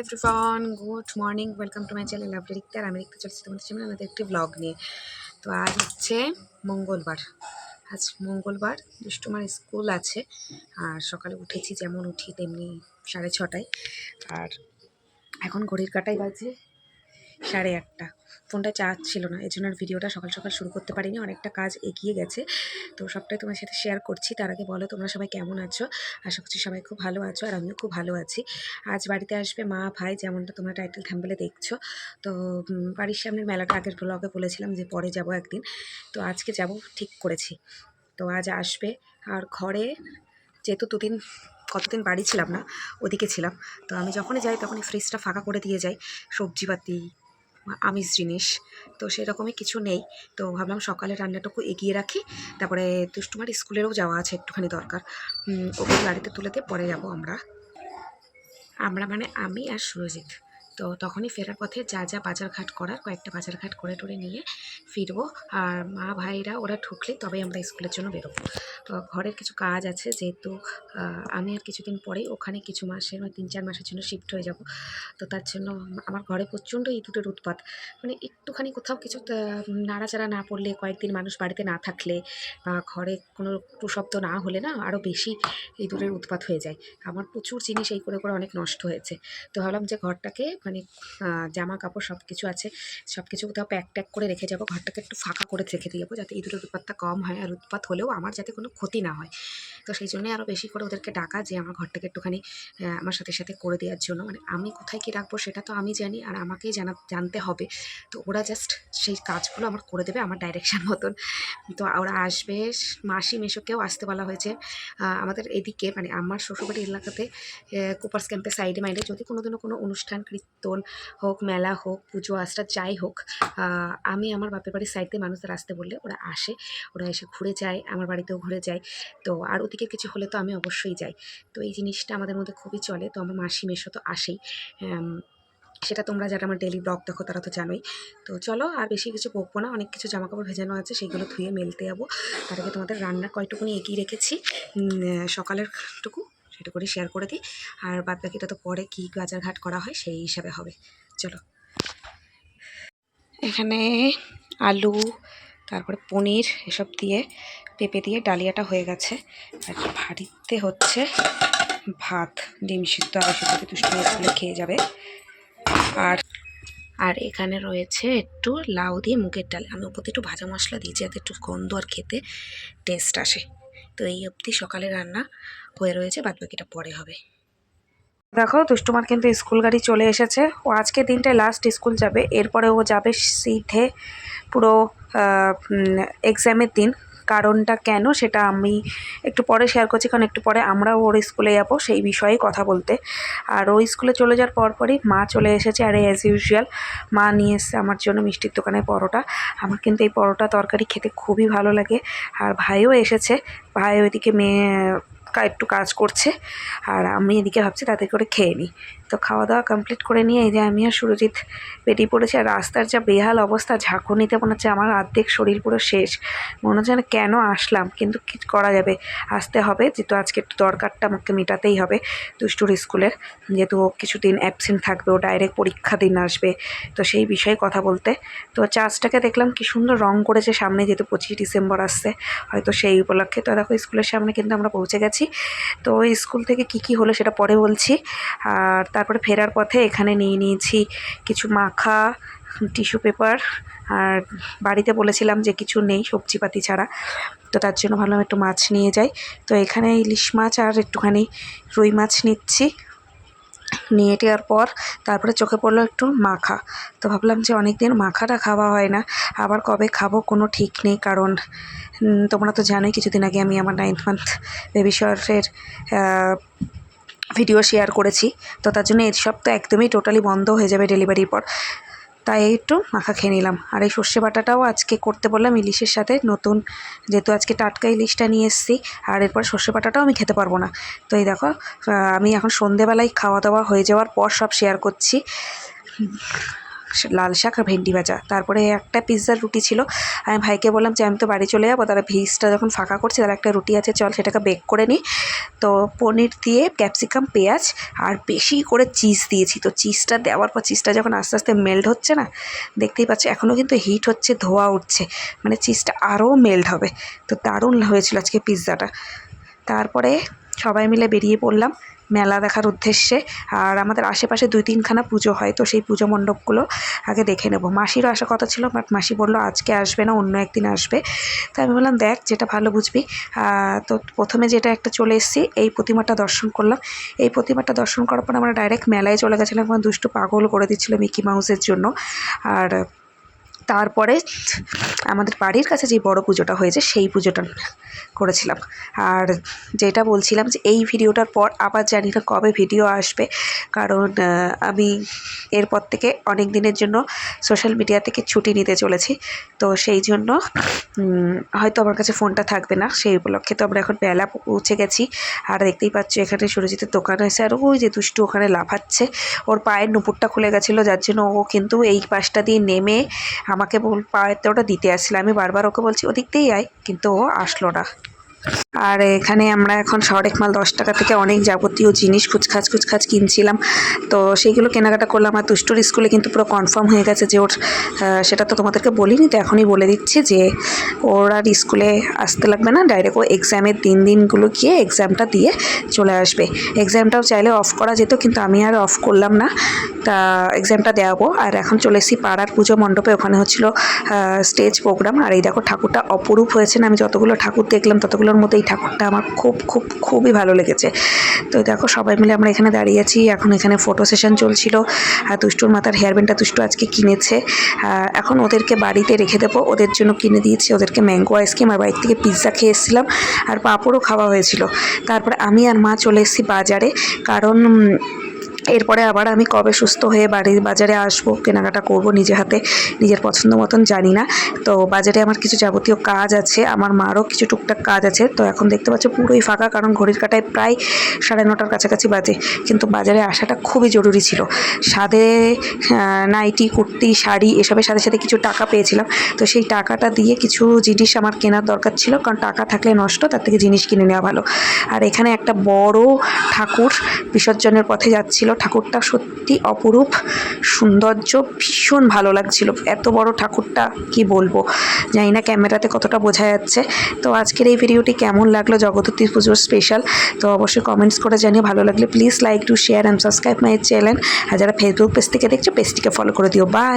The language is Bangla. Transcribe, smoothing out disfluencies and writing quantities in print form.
Everyone, good morning. Welcome to my channel lovely Rikta. আর আমি দেখতে চলছি তোমাদের সামনে আমাদের একটি ব্লগ নিয়ে। তো আজ হচ্ছে মঙ্গলবার। আজ মঙ্গলবার, দুষ্টুমার স্কুল আছে। আর সকালে উঠেছি, যেমন উঠি তেমনি 6:30। আর এখন ঘড়ির কাঁটায় বাজে 8:30। ফোনটা চার্জ ছিল না, এই জন্য আর ভিডিওটা সকাল সকাল শুরু করতে পারিনি। অনেকটা কাজ এগিয়ে গেছে, তো সবটাই তোমার সাথে শেয়ার করছি। তার আগে বলো তোমরা সবাই কেমন আছো? আশা করছি সবাই খুব ভালো আছো, আর আমিও খুব ভালো আছি। আজ বাড়িতে আসবে মা, ভাই, যেমনটা তোমরা টাইটেল থাম্বনেলে দেখছো। তো বাড়ির সামনের মেলাটা আগের ব্লগে বলেছিলাম যে পরে যাব একদিন, তো আজকে যাব ঠিক করেছি। তো আজ আসবে। আর ঘরে যেহেতু কতদিন বাড়ি ছিলাম না, ওদিকে ছিলাম, তো আমি যখনই যাই তখনই ফ্রিজটা ফাঁকা করে দিয়ে যাই, সবজিপাতি, আমিষ জিনিস। তো সেরকমই কিছু নেই, তো ভাবলাম সকালে রান্নাটুকু এগিয়ে রাখি। তারপরে দুষ্টুমার স্কুলেরও যাওয়া আছে, একটুখানি দরকার। ওকে গাড়িতে তুলে দিয়ে পরে যাব আমরা। মানে আমি আর সুরজিৎ। তো তখনই ফেরার পথে যা যা বাজারঘাট করার, কয়েকটা বাজারঘাট করে টরে নিয়ে ফিরবো। আর মা ভাইরা ওরা ঢুকলে তবেই আমরা স্কুলের জন্য বেরোবো। তো ঘরের কিছু কাজ আছে, যেহেতু আমি আর কিছুদিন পরেই ওখানে কিছু মাসের 3-4 মাসের জন্য শিফট হয়ে যাব। তো তার জন্য আমার ঘরে প্রচণ্ড ইঁদুরের উৎপাত। মানে একটুখানি কোথাও কিছু নাড়াচাড়া না পড়লে, কয়েকদিন মানুষ বাড়িতে না থাকলে, বা ঘরে কোনো শব্দ না হলে না আরও বেশি ইঁদুরের উৎপাত হয়ে যায়। আমার প্রচুর জিনিস এই করে করে অনেক নষ্ট হয়েছে। তো ভাবলাম যে ঘরটাকে মানে জামা কাপড় সব কিছু আছে, সব কিছু কোথাও প্যাক করে রেখে যাবো। ঘরটাকে একটু ফাঁকা করে রেখে দিয়ে যাবো, যাতে ইঁদুরের উৎপাতটা কম হয়, আর উৎপাত হলেও আমার যাতে কোনো ক্ষতি না হয়। তো সেই জন্যই আরও বেশি করে ওদেরকে ডাকা, যে আমার ঘরটাকে একটুখানি আমার সাথে সাথে করে দেওয়ার জন্য। মানে আমি কোথায় কী রাখবো সেটা তো আমি জানি, আর আমাকেই জানতে হবে। তো ওরা জাস্ট সেই কাজগুলো আমার করে দেবে আমার ডাইরেকশান মতন। তো ওরা আসবে, মাসি মেশোকেও আসতে বলা হয়েছে। আমাদের এদিকে মানে আমার শ্বশুরবাড়ির এলাকাতে কুপার্স ক্যাম্পের সাইডে মাইডে যদি কোনোদিনও কোনো অনুষ্ঠান, কীর্তন হোক, মেলা হোক, পুজো আশ্রা যাই হোক, আমি আমার বাপের বাড়ির সাইডে মানুষদের আসতে বললে ওরা আসে। ওরা এসে ঘুরে যায়, আমার বাড়িতেও ঘুরে যায়। তো আর ওদিকে কিছু হলে তো আমি অবশ্যই যাই। তো এই জিনিসটা আমাদের মধ্যে খুবই চলে। তো আমার মাসি মেশো তো আসেই। সেটা তোমরা যারা আমার ডেলি ব্লগ দেখো তারা তো জানোই। তো চলো আর বেশি কিছু বকবো না, অনেক কিছু জামাকাপড় ভেজানো আছে, সেগুলো ধুয়ে মেলতে যাবো। তার আগে তোমাদের রান্নার কয়টুকুনি এগিয়ে রেখেছি, সকালের টুকু সেটা করে শেয়ার করে দিই। আর বাদ বাকিটা তো পরে কী বাজারঘাট করা হয় সেই হিসাবে হবে। চলো, এখানে আলু, তারপরে পনির এসব দিয়ে, পেঁপে দিয়ে ডালিয়াটা হয়ে গেছে। আর ভারিতে হচ্ছে ভাত, ডিম সিদ্ধ, আলু সিদ্ধ দুষ্টু স্কুলে খেয়ে যাবে। আর এখানে রয়েছে একটু লাউ দিয়ে মুগের ডাল। আমি ওপরে একটু ভাজা মশলা দিয়েছি যাতে একটু গন্ধ আর খেতে টেস্ট আসে। তো এই অবধি সকালে রান্না হয়ে রয়েছে, বাদবাকিটা পরে হবে। দেখো দুষ্টুমার কিন্তু স্কুল গাড়ি চলে এসেছে। ও আজকে দিনটায় লাস্ট স্কুল যাবে, এরপরে ও যাবে সিধে পুরো এক্সামের দিন। কারণটা কেন সেটা আমি একটু পরে শেয়ার করছি, কারণ একটু পরে আমরাও ওর স্কুলে যাবো সেই বিষয়ে কথা বলতে। আর ওই স্কুলে চলে যাওয়ার পরপরই মা চলে এসেছে। আর অ্যাজ ইউজুয়াল মা নিয়ে এসছে আমার জন্য মিষ্টির দোকানে পরোটা। আমার কিন্তু এই পরোটা তরকারি খেতে খুবই ভালো লাগে। আর ভাইও এসেছে, ভাই ওইদিকে একটু কাজ করছে, আর আমি এদিকে ভাবছি তাতে করে খেয়ে নিই। তো খাওয়া দাওয়া কমপ্লিট করে নিয়ে এই যে আমি আর সুরজিৎ বেরিয়ে পড়েছি। আর রাস্তার যা বেহাল অবস্থা, ঝাঁকুনিতে মনে হচ্ছে আমার অর্ধেক শরীর পুরো শেষ। মনে হচ্ছে না কেন আসলাম, কিন্তু কি করা যাবে, আসতে হবে। যেহেতু আজকে একটু দরকারটা আমাকে মেটাতেই হবে দুষ্টুর স্কুলের, যেহেতু ও কিছুদিন অ্যাবসেন্ট থাকবে, ও ডাইরেক্ট পরীক্ষা দিন আসবে। তো সেই বিষয়ে কথা বলতে, তো চার্চটাকে দেখলাম কি সুন্দর রং করেছে সামনে, যেহেতু 25 ডিসেম্বর আসছে, হয়তো সেই উপলক্ষে। তো দেখো স্কুলের সামনে কিন্তু আমরা পৌঁছে গেছি। তো স্কুল থেকে কি হলো সেটা পরে বলছি। আর তারপরে ফেরার পথে এখানে নিয়ে নিয়েছি কিছু মাখা, টিস্যু পেপার। আর বাড়িতে বলেছিলাম যে কিছু নেই সবজিপাতি ছাড়া, তো তার জন্য ভাবলাম একটু মাছ নিয়ে যাই। তো এখানে ইলিশ মাছ আর একটুখানি রুই মাছ নিচ্ছি। নিয়ে টেয়ার পর তারপরে চোখে পড়লো একটু মাখা। তো ভাবলাম যে অনেক দিন মাখাটা খাওয়া হয় না, আবার কবে খাবো কোনো ঠিক নেই। কারণ তোমরা তো জানোই কিছুদিন আগে আমি আমার 9th মান্থ বেবি শাওয়ারের ভিডিও শেয়ার করেছি। তো তার জন্য এসব তো একদমই টোটালি বন্ধ হয়ে যাবে ডেলিভারির পর, তাই একটু মাখা খেয়ে নিলাম। আর এই সর্ষে বাটাটাও আজকে করতে বললাম ইলিশের সাথে, নতুন যেহেতু আজকে টাটকা ইলিশটা নিয়ে এসেছি। আর এরপর সর্ষে বাটাটাও আমি খেতে পারবো না। তো এই দেখো আমি এখন সন্ধেবেলায় খাওয়া দাওয়া হয়ে যাওয়ার পর সব শেয়ার করছি। লাল শাক আর ভেন্ডি ভাজা, তারপরে একটা পিৎজার রুটি ছিল। আমি ভাইকে বললাম যে আমি তো বাড়ি চলে যাবো, তারা ভিজটা যখন ফাঁকা করছে তাহলে একটা রুটি আছে, চল সেটাকে বেক করে নিই। তো পনির দিয়ে ক্যাপসিকাম, পেঁয়াজ আর বেশি করে চিজ দিয়েছি। তো চিজটা দেওয়ার পর চিজটা যখন আস্তে আস্তে মেল্ট হচ্ছে না, দেখতেই পাচ্ছি এখনও কিন্তু হিট হচ্ছে, ধোয়া উঠছে, মানে চিজটা আরও মেল্ট হবে। তো দারুণ হয়েছিল আজকে পিৎজাটা। তারপরে সবাই মিলে বেরিয়ে পড়লাম মেলা দেখার উদ্দেশ্যে। আর আমাদের আশেপাশে 2-3খানা পুজো হয়, তো সেই পুজো মণ্ডপগুলো আগে দেখে নেব। মাসিরও আসার কথা ছিল, বাট মাসি বললো আজকে আসবে না, অন্য একদিন আসবে। তো আমি বললাম দেখ যেটা ভালো বুঝবি। তো প্রথমে যেটা একটা চলে এসেছি, এই প্রতিমাটা দর্শন করলাম। এই প্রতিমাটা দর্শন করার পর আমরা ডাইরেক্ট মেলায় চলে গেছিলাম, আমার দুষ্টু পাগল করে দিচ্ছিলো মিকি মাউসের জন্য। আর তারপরে আমাদের বাড়ির কাছে যে বড় পুজোটা হয়েছে সেই পুজোটা করেছিলাম। আর যেটা বলছিলাম যে এই ভিডিওটার পর আবার জানি না কবে ভিডিও আসবে, কারণ আমি এরপর থেকে অনেক দিনের জন্য সোশ্যাল মিডিয়া থেকে ছুটি নিতে চলেছি। তো সেই জন্য হয়তো আমার কাছে ফোনটা থাকবে না। সেই উপলক্ষে তো আমরা এখন বেলা পৌঁছে গেছি। আর দেখতেই পাচ্ছ এখানে সুরজিতের দোকান আছে, আর ওই যে দুষ্টু ওখানে লাফাচ্ছে, ওর পায়ের নুপুরটা খুলে গেছিলো, যার জন্য ও কিন্তু এই পাশটা দিয়ে নেমে আমাকে পায়েতে ওটা দিতে আসছিল। আমি বারবার ওকে বলছি ওদিক দিয়েই আয়, কিন্তু ও আসলো না। আর এখানে আমরা এখন শহরের মাল 10 টাকা থেকে অনেক যাবতীয় জিনিস খুচখাচ কিনছিলাম। তো সেইগুলো কেনাকাটা করলাম। আর দুষ্টুর স্কুলে কিন্তু পুরো কনফার্ম হয়ে গেছে যে ওর, সেটা তো তোমাদেরকে বলিনি, তো এখনই বলে দিচ্ছি যে ওর আর স্কুলে আসতে লাগবে না, ডাইরেক্ট ও এক্সামের দিনগুলো গিয়ে এক্সামটা দিয়ে চলে আসবে। এক্সামটাও চাইলে অফ করা যেত, কিন্তু আমি আর অফ করলাম না, তা এক্সামটা দেওয়াবো। আর এখন চলে এসেছি পাড়ার পুজো মণ্ডপে, ওখানে হচ্ছিলো স্টেজ প্রোগ্রাম। আর এই দেখো ঠাকুরটা অপরূপ হয়েছে না, আমি যতগুলো ঠাকুর দেখলাম ততগুলোর মধ্যে এই ঠাকুরটা আমার খুবই ভালো লেগেছে। তো দেখো সবাই মিলে আমরা এখানে দাঁড়িয়ে আছি, এখন এখানে ফটো সেশন চলছিল। আর দুষ্টুর মাথার হেয়ার ব্যান্ডটা দুষ্টু আজকে কিনেছে। এখন ওদেরকে বাড়িতে রেখে দেবো, ওদের জন্য কিনে দিয়েছি ওদেরকে ম্যাঙ্গো আইসক্রিম, আর বাইক থেকে পিৎজা খেয়ে এসেছিলাম, আর পাঁপড়ও খাওয়া হয়েছিল। তারপরে আমি আর মা চলে এসেছি বাজারে, কারণ এরপরে আবার আমি কবে সুস্থ হয়ে বাজারে আসবো, কেনাকাটা করবো নিজে হাতে, নিজের পছন্দ মতন জানি না। তো বাজারে আমার কিছু যাবতীয় কাজ আছে, আমার মারও কিছু টুকটাক কাজ আছে। তো এখন দেখতে পাচ্ছ পুরোই ফাঁকা, কারণ ঘড়ির কাঁটায় প্রায় 9:30টার কাছাকাছি বাজে। কিন্তু বাজারে আসাটা খুবই জরুরি ছিল। সাথে নাইটি, কুর্তি, শাড়ি এসবের সাথে সাথে কিছু টাকা পেয়েছিলাম। তো সেই টাকাটা দিয়ে কিছু জিনিস আমার কেনার দরকার ছিল, কারণ টাকা থাকলে নষ্ট, তার থেকে জিনিস কিনে নেওয়া ভালো। আর এখানে একটা বড় ঠাকুর বিসর্জনের পথে যাচ্ছিল। ঠাকুরটা সত্যি অপরূপ সৌন্দর্য, ভীষণ ভালো লাগছিল। এত বড় ঠাকুরটা কি বলবো, জানি না ক্যামেরাতে কতটা বোঝা যাচ্ছে। তো আজকের এই ভিডিওটি কেমন লাগলো জগদ্ধাত্রী পুজোর স্পেশাল, তো অবশ্যই কমেন্টস করে জানিয়ে। ভালো লাগলে please like, to share and subscribe my channel. আর যারা ফেসবুক পেজ থেকে দেখছো পেজটিকে ফলো করে দিও। বাই।